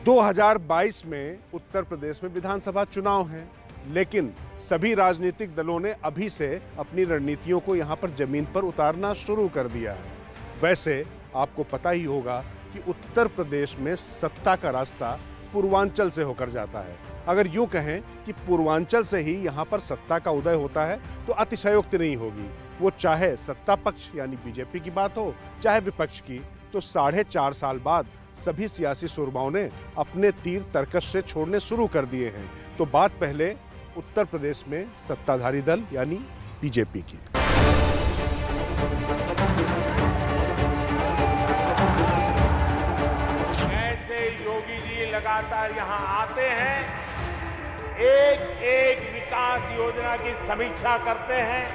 2022 में उत्तर प्रदेश में विधानसभा चुनाव हैं, लेकिन सभी राजनीतिक दलों ने अभी से अपनी रणनीतियों को यहां पर जमीन पर उतारना शुरू कर दिया है। वैसे आपको पता ही होगा कि उत्तर प्रदेश में सत्ता का रास्ता पूर्वांचल से होकर जाता है। अगर यूं कहें कि पूर्वांचल से ही यहां पर सत्ता का उदय होता है तो अतिशयोक्ति नहीं होगी। वो चाहे सत्ता पक्ष यानी बीजेपी की बात हो, चाहे विपक्ष की, तो 4.5 साल बाद सभी सियासी सुरमाओं ने अपने तीर तर्कश से छोड़ने शुरू कर दिए हैं। तो बात पहले उत्तर प्रदेश में सत्ताधारी दल यानी बीजेपी की। ऐसे योगी जी लगातार यहां आते हैं, एक एक विकास योजना की समीक्षा करते हैं,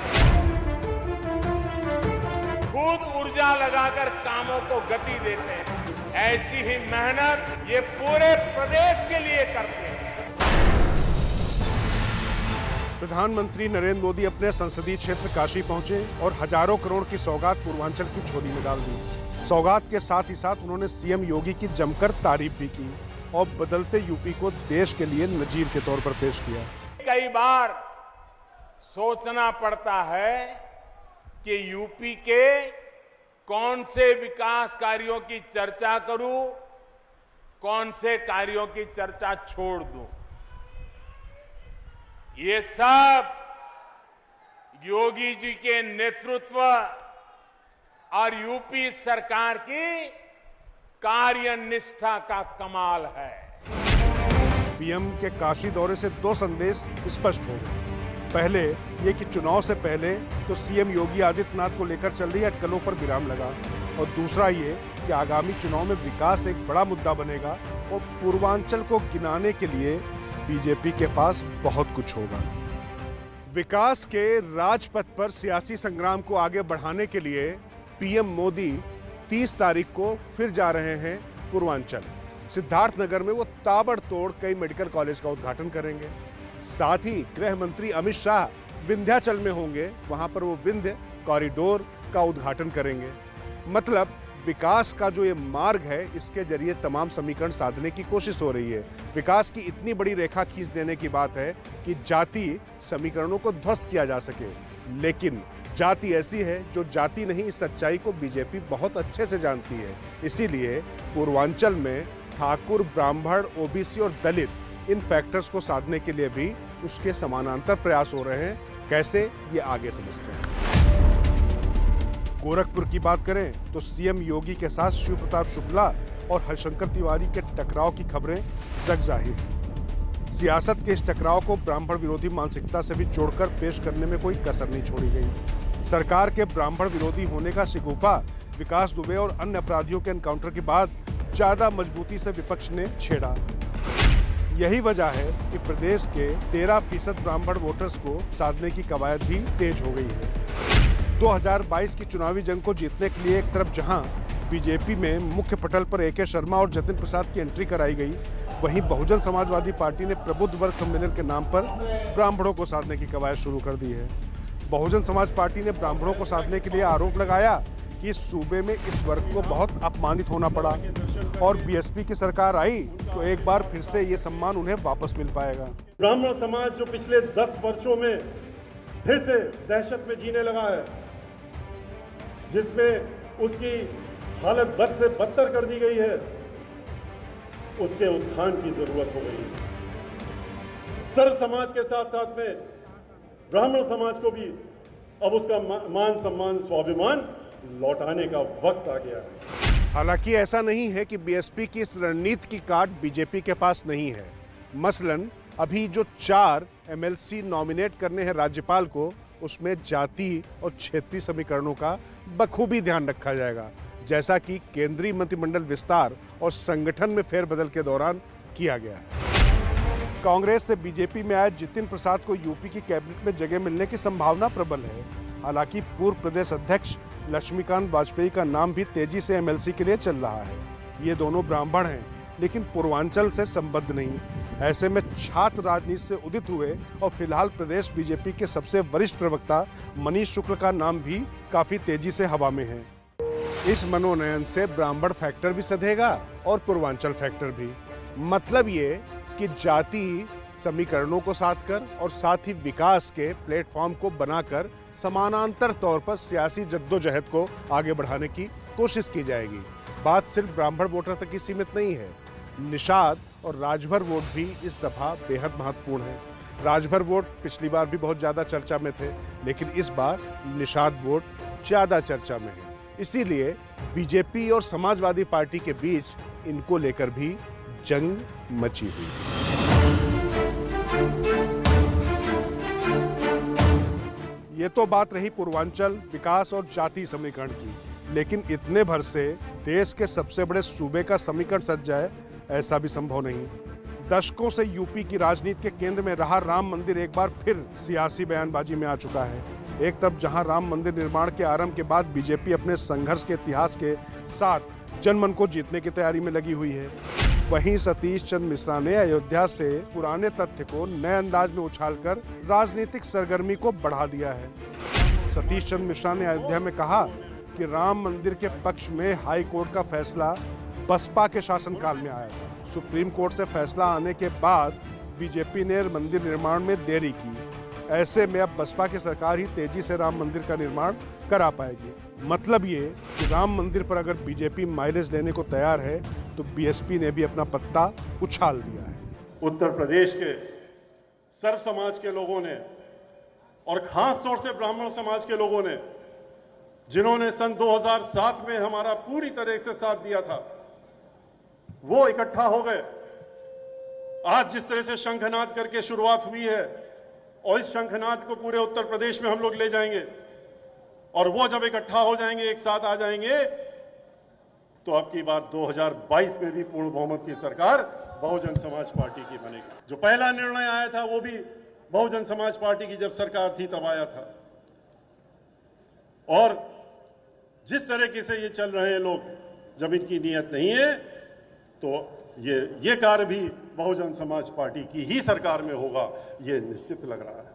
खुद ऊर्जा लगाकर कामों को गति देते हैं। ऐसी ही मेहनत ये पूरे प्रदेश के लिए करते हैं। प्रधानमंत्री नरेंद्र मोदी अपने संसदीय क्षेत्र काशी पहुंचे और हजारों करोड़ की सौगात पूर्वांचल की झोली में डाल दी। सौगात के साथ ही साथ उन्होंने सीएम योगी की जमकर तारीफ भी की और बदलते यूपी को देश के लिए नजीर के तौर पर पेश किया। कई बार सोचना पड़ता है कि यूपी के कौन से विकास कार्यों की चर्चा करूं, कौन से कार्यों की चर्चा छोड़ दूं। ये सब योगी जी के नेतृत्व और यूपी सरकार की कार्यनिष्ठा का कमाल है। पीएम के काशी दौरे से 2 संदेश स्पष्ट हो गए। पहले ये कि चुनाव से पहले तो सीएम योगी आदित्यनाथ को लेकर चल रही अटकलों पर विराम लगा, और दूसरा ये कि आगामी चुनाव में विकास एक बड़ा मुद्दा बनेगा और पूर्वांचल को गिनाने के लिए बीजेपी के पास बहुत कुछ होगा। विकास के राजपथ पर सियासी संग्राम को आगे बढ़ाने के लिए पीएम मोदी 30 तारीख को फिर जा रहे हैं पूर्वांचल। सिद्धार्थनगर में वो ताबड़तोड़ कई मेडिकल कॉलेज का उद्घाटन करेंगे। साथ ही गृह मंत्री अमित शाह विंध्याचल में होंगे, वहां पर वो विंध्य कॉरिडोर का उद्घाटन करेंगे। मतलब विकास का जो ये मार्ग है, इसके जरिए तमाम समीकरण साधने की कोशिश हो रही है। विकास की इतनी बड़ी रेखा खींच देने की बात है कि जाति समीकरणों को ध्वस्त किया जा सके। लेकिन जाति ऐसी है जो जाति नहीं, इस सच्चाई को बीजेपी बहुत अच्छे से जानती है। इसीलिए पूर्वांचल में ठाकुर, ब्राह्मण, ओबीसी और दलित इन फैक्टर्स को साधने के लिए भी उसके समानांतर प्रयास हो रहे हैं। कैसे, ये आगे समझते हैं। गोरखपुर की बात करें तो सीएम योगी के साथ शिव प्रताप शुक्ला और हरिशंकर तिवारी के टकराव की खबरें जग जाहिर हैं। सियासत के इस टकराव को ब्राह्मण विरोधी मानसिकता से भी जोड़कर पेश करने में कोई कसर नहीं छोड़ी गई। सरकार के ब्राह्मण विरोधी होने का शिकूफा विकास दुबे और अन्य अपराधियों के एनकाउंटर के बाद ज्यादा मजबूती से विपक्ष ने छेड़ा। यही वजह है कि प्रदेश के 13% ब्राह्मण वोटर्स को साधने की कवायद भी तेज हो गई है। 2022 की चुनावी जंग को जीतने के लिए एक तरफ जहां बीजेपी में मुख्य पटल पर एके शर्मा और जतिन प्रसाद की एंट्री कराई गई, वहीं बहुजन समाजवादी पार्टी ने प्रबुद्ध वर्ग सम्मेलन के नाम पर ब्राह्मणों को साधने की कवायद शुरू कर दी है। बहुजन समाज पार्टी ने ब्राह्मणों को साधने के लिए आरोप लगाया कि इस सूबे में इस वर्ग को बहुत अपमानित होना पड़ा, और बीएसपी की सरकार आई तो एक बार फिर से ये सम्मान उन्हें वापस मिल पाएगा। ब्राह्मण समाज जो पिछले 10 वर्षों में फिर से दहशत में जीने लगा है, जिसमें उसकी हालत बद से बदतर कर दी गई है, उसके उत्थान की जरूरत हो गई है। सर्व समाज के साथ साथ में ब्राह्मण समाज को भी अब उसका मान सम्मान, स्वाभिमान लौटाने का वक्त आ गया है। हालांकि ऐसा नहीं है कि बीएसपी की इस रणनीति की काट बीजेपी के पास नहीं है। मसलन अभी जो 4 एमएलसी नॉमिनेट करने हैं राज्यपाल को, उसमें जाति और क्षेत्रीय समीकरणों का बखूबी ध्यान रखा जाएगा, जैसा कि केंद्रीय मंत्रिमंडल विस्तार और संगठन में फेरबदल के दौरान किया गया है। कांग्रेस से बीजेपी में आए जतिन प्रसाद को यूपी की कैबिनेट में जगह मिलने की संभावना प्रबल है। हालांकि पूर्व प्रदेश अध्यक्ष लक्ष्मीकांत वाजपेयी का नाम भी तेजी से एमएलसी के लिए चल रहा है। ये दोनों ब्राह्मण हैं, लेकिन पूर्वांचल से संबद्ध नहीं। ऐसे में छात्र राजनीति से उदित हुए और फिलहाल प्रदेश बीजेपी के सबसे वरिष्ठ प्रवक्ता मनीष शुक्ल का नाम भी काफी तेजी से हवा में है। इस मनोनयन से ब्राह्मण फैक्टर भी सधेगा और पूर्वांचल फैक्टर भी। मतलब ये कि जाति समीकरणों को साथ कर और साथ ही विकास के प्लेटफॉर्म को बनाकर समानांतर तौर पर सियासी जद्दोजहद को आगे बढ़ाने की कोशिश की जाएगी। बात सिर्फ ब्राह्मण वोटर तक ही सीमित नहीं है, निषाद और राजभर वोट भी इस दफा बेहद महत्वपूर्ण है। राजभर वोट पिछली बार भी बहुत ज्यादा चर्चा में थे, लेकिन इस बार निषाद वोट ज्यादा चर्चा में है। इसीलिए बीजेपी और समाजवादी पार्टी के बीच इनको लेकर भी जंग मची हुई। ये तो बात रही पूर्वांचल विकास और जाति समीकरण की, लेकिन इतने भर से देश के सबसे बड़े सूबे का समीकरण सज जाए ऐसा भी संभव नहीं। दशकों से यूपी की राजनीति के केंद्र में रहा राम मंदिर एक बार फिर सियासी बयानबाजी में आ चुका है। एक तरफ जहां राम मंदिर निर्माण के आरंभ के बाद बीजेपी अपने संघर्ष के इतिहास के साथ जनमन को जीतने की तैयारी में लगी हुई है, वहीं सतीश चंद्र मिश्रा ने अयोध्या से पुराने तथ्य को नए अंदाज में उछालकर राजनीतिक सरगर्मी को बढ़ा दिया है। सतीश चंद्र मिश्रा ने अयोध्या में कहा कि राम मंदिर के पक्ष में हाई कोर्ट का फैसला बसपा के शासनकाल में आया था। सुप्रीम कोर्ट से फैसला आने के बाद बीजेपी ने मंदिर निर्माण में देरी की। ऐसे में अब बसपा की सरकार ही तेजी से राम मंदिर का निर्माण करा पाएगी। मतलब ये कि राम मंदिर पर अगर बीजेपी माइलेज लेने को तैयार है तो बीएसपी ने भी अपना पत्ता उछाल दिया है। उत्तर प्रदेश के सर्व समाज के लोगों ने और खास तौर से ब्राह्मण समाज के लोगों ने, जिन्होंने सन 2007 में हमारा पूरी तरह से साथ दिया था, वो इकट्ठा हो गए। आज जिस तरह से शंखनाद करके शुरुआत हुई है और इस शंखनाद को पूरे उत्तर प्रदेश में हम लोग ले जाएंगे और वो जब इकट्ठा हो जाएंगे, एक साथ आ जाएंगे, तो अब की बार 2022 में भी पूर्ण बहुमत की सरकार बहुजन समाज पार्टी की बनेगी। जो पहला निर्णय आया था वो भी बहुजन समाज पार्टी की जब सरकार थी तब आया था। और जिस तरीके से ये चल रहे हैं लोग, जब इनकी नीयत नहीं है तो ये कार्य भी बहुजन समाज पार्टी की ही सरकार में होगा, ये निश्चित लग रहा है।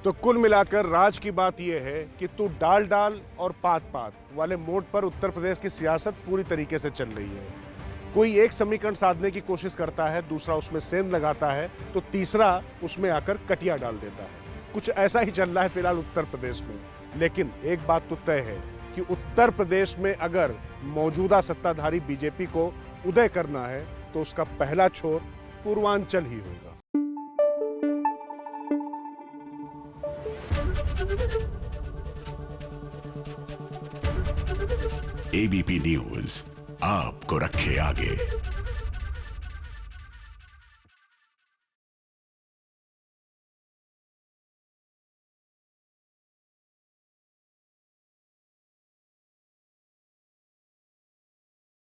तो कुल मिलाकर राज की बात यह है कि तू डाल डाल और पात पात वाले मोड पर उत्तर प्रदेश की सियासत पूरी तरीके से चल रही है। कोई एक समीकरण साधने की कोशिश करता है, दूसरा उसमें सेंध लगाता है, तो तीसरा उसमें आकर कटिया डाल देता है। कुछ ऐसा ही चल रहा है फिलहाल उत्तर प्रदेश में। लेकिन एक बात तो तय है कि उत्तर प्रदेश में अगर मौजूदा सत्ताधारी बीजेपी को उदय करना है तो उसका पहला छोर पूर्वांचल ही होगा। एबीपी न्यूज आपको रखे आगे।